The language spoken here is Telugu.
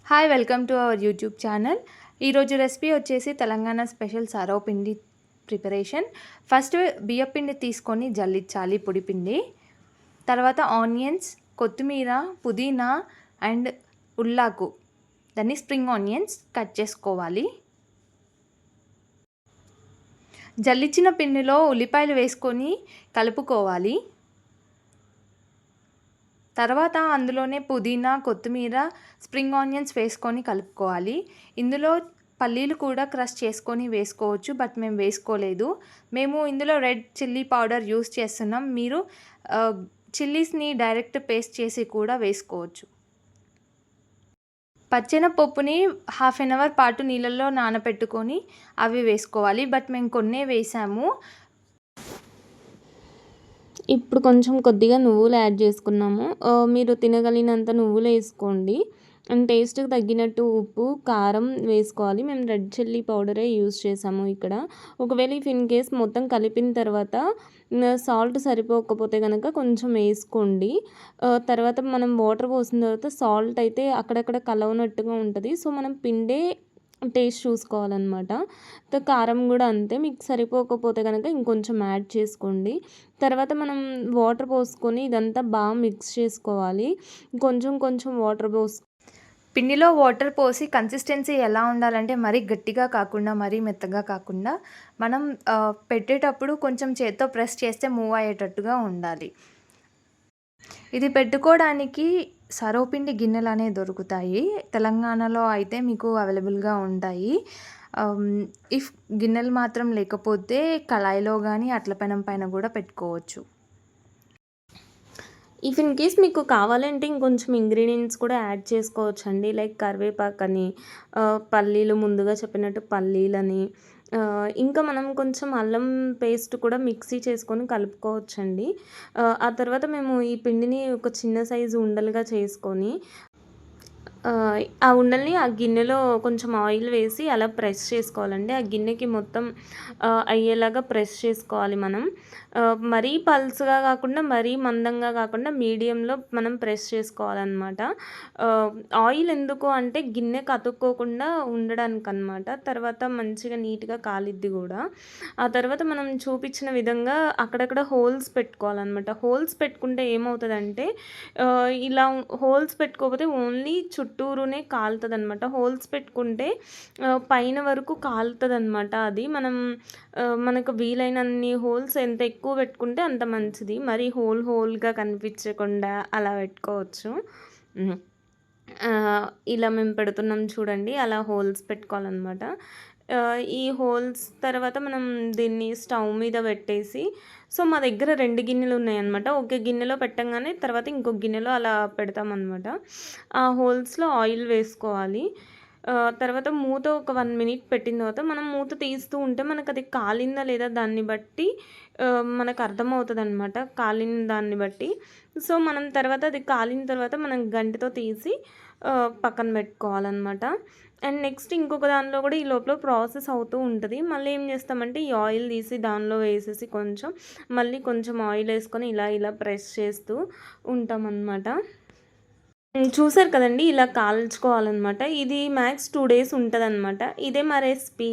Hi welcome to our YouTube channel. ఈరోజు రెసిపీ వచ్చేసి తెలంగాణ స్పెషల్ సర్వపిండి ప్రిపరేషన్. ఫస్ట్ బియ్యపిండి తీసుకొని జల్లించాలి పొడిపిండి. తర్వాత ఆనియన్స్, కొత్తిమీర, పుదీనా అండ్ ఉల్లాకు, దాన్ని స్ప్రింగ్ ఆనియన్స్ కట్ చేసుకోవాలి. జల్లించిన పిండిలో ఉల్లిపాయలు వేసుకొని కలుపుకోవాలి. తర్వాత అందులోనే పుదీనా, కొత్తిమీర, స్ప్రింగ్ ఆనియన్స్ వేసుకొని కలుపుకోవాలి. ఇందులో పల్లీలు కూడా క్రష్ చేసుకొని వేసుకోవచ్చు, బట్ మేము వేసుకోలేదు. మేము ఇందులో రెడ్ చిల్లీ పౌడర్ యూస్ చేస్తున్నాం. మీరు చిల్లీస్ని డైరెక్ట్ పేస్ట్ చేసి కూడా వేసుకోవచ్చు. పచ్చెనపప్పుని హాఫ్ అన్ అవర్ పాటు నీళ్ళల్లో నానబెట్టుకొని అవి వేసుకోవాలి, బట్ మేము కొన్నే వేసాము. ఇప్పుడు కొంచెం కొద్దిగా నువ్వులు యాడ్ చేసుకున్నాము. మీరు తినగలిగినంత నువ్వులు వేసుకోండి. అండ్ టేస్ట్కి తగ్గినట్టు ఉప్పు, కారం వేసుకోవాలి. మేము రెడ్ చిల్లీ పౌడరే యూస్ చేసాము ఇక్కడ. ఒకవేళ ఇఫ్ ఇన్ కేస్ మొత్తం కలిపిన తర్వాత సాల్ట్ సరిపోకపోతే కనుక కొంచెం వేసుకోండి. తర్వాత మనం వాటర్ పోసిన తర్వాత సాల్ట్ అయితే అక్కడక్కడ కలవనట్టుగా ఉంటుంది. సో మనం పిండే టేస్ట్ చూసుకోవాలన్నమాట. కారం కూడా అంతే, మీకు సరిపోకపోతే కనుక ఇంకొంచెం యాడ్ చేసుకోండి. తర్వాత మనం వాటర్ పోసుకొని ఇదంతా బాగా మిక్స్ చేసుకోవాలి. కొంచెం కొంచెం వాటర్ పిండిలో వాటర్ పోసి కన్సిస్టెన్సీ ఎలా ఉండాలంటే మరీ గట్టిగా కాకుండా మరీ మెత్తగా కాకుండా మనం పెట్టేటప్పుడు కొంచెం చేత్తో ప్రెస్ చేస్తే మూవ్ అయ్యేటట్టుగా ఉండాలి. ఇది పెట్టుకోవడానికి సర్వపిండి గిన్నెలు అనేవి దొరుకుతాయి. తెలంగాణలో అయితే మీకు అవైలబుల్గా ఉంటాయి. ఇఫ్ గిన్నెలు మాత్రం లేకపోతే కళాయిలో కానీ అట్ల పెనం పైన కూడా పెట్టుకోవచ్చు. ఇఫ్ ఇన్ కేస్ మీకు కావాలంటే ఇంకొంచెం ఇంగ్రీడియంట్స్ కూడా యాడ్ చేసుకోవచ్చండి. లైక్ కరివేపాకని, పల్లీలు ముందుగా చెప్పినట్టు పల్లీలని, ఇంకా మనం కొంచెం అల్లం పేస్ట్ కూడా మిక్సీ చేసుకొని కలుపుకోవచ్చండి. ఆ తర్వాత మేము ఈ పిండిని ఒక చిన్న సైజు ఉండలుగా చేసుకొని ఆ ఉండల్ని ఆ గిన్నెలో కొంచెం ఆయిల్ వేసి అలా ప్రెస్ చేసుకోవాలండి. ఆ గిన్నెకి మొత్తం అయ్యేలాగా ప్రెస్ చేసుకోవాలి మనం. మరీ పల్స్గా కాకుండా మరీ మందంగా కాకుండా మీడియంలో మనం ప్రెస్ చేసుకోవాలన్నమాట. ఆయిల్ ఎందుకు అంటే గిన్నెకి అతుక్కోకుండా ఉండడానికి అన్నమాట. తర్వాత మంచిగా నీట్గా కాలిద్ది కూడా. ఆ తర్వాత మనం చూపించిన విధంగా అక్కడక్కడ హోల్స్ పెట్టుకోవాలన్నమాట. హోల్స్ పెట్టుకుంటే ఏమవుతుందంటే ఇలా హోల్స్ పెట్టుకోకపోతే ఓన్లీ చుట్టూరునే కాలుతుందన్నమాట. హోల్స్ పెట్టుకుంటే పైన వరకు కాలుతుందన్నమాట. అది మనకు వీలైనన్ని హోల్స్ ఎంత ఎక్కువ పెట్టుకుంటే అంత మంచిది. మరి హోల్గా కనిపించకుండా అలా పెట్టుకోవచ్చు. ఇలా మేము పెడుతున్నాం చూడండి, అలా హోల్స్ పెట్టుకోవాలన్నమాట. ఈ హోల్స్ తర్వాత మనం దీన్ని స్టవ్ మీద పెట్టేసి, సో మా దగ్గర 2 గిన్నెలు ఉన్నాయన్నమాట. ఒక గిన్నెలో పెట్టంగానే తర్వాత ఇంకొక గిన్నెలో అలా పెడతామన్నమాట. ఆ హోల్స్లో ఆయిల్ వేసుకోవాలి. తర్వాత మూత ఒక 1 మినిట్ పెట్టిన తర్వాత మనం మూత తీస్తూ ఉంటే మనకు అది కాలిందా లేదా దాన్ని బట్టి మనకు అర్థమవుతుందన్నమాట, కాలిన దాన్ని బట్టి. సో మనం తర్వాత అది కాలిన తర్వాత మనం గంటెతో తీసి పక్కన పెట్టుకోవాలన్నమాట. అండ్ నెక్స్ట్ ఇంకొక దానిలో కూడా ఈ లోపల ప్రాసెస్ అవుతూ ఉంటుంది. మళ్ళీ ఏం చేస్తామంటే ఈ ఆయిల్ తీసి దానిలో వేసేసి మళ్ళీ కొంచెం ఆయిల్ వేసుకొని ఇలా ప్రెస్ చేస్తూ ఉంటామన్నమాట. చూసారు కదండి, ఇలా కాల్చుకోవాలన్నమాట. ఇది మ్యాక్స్ 2 days ఉంటుందన్నమాట. ఇదే మా రెసిపీ.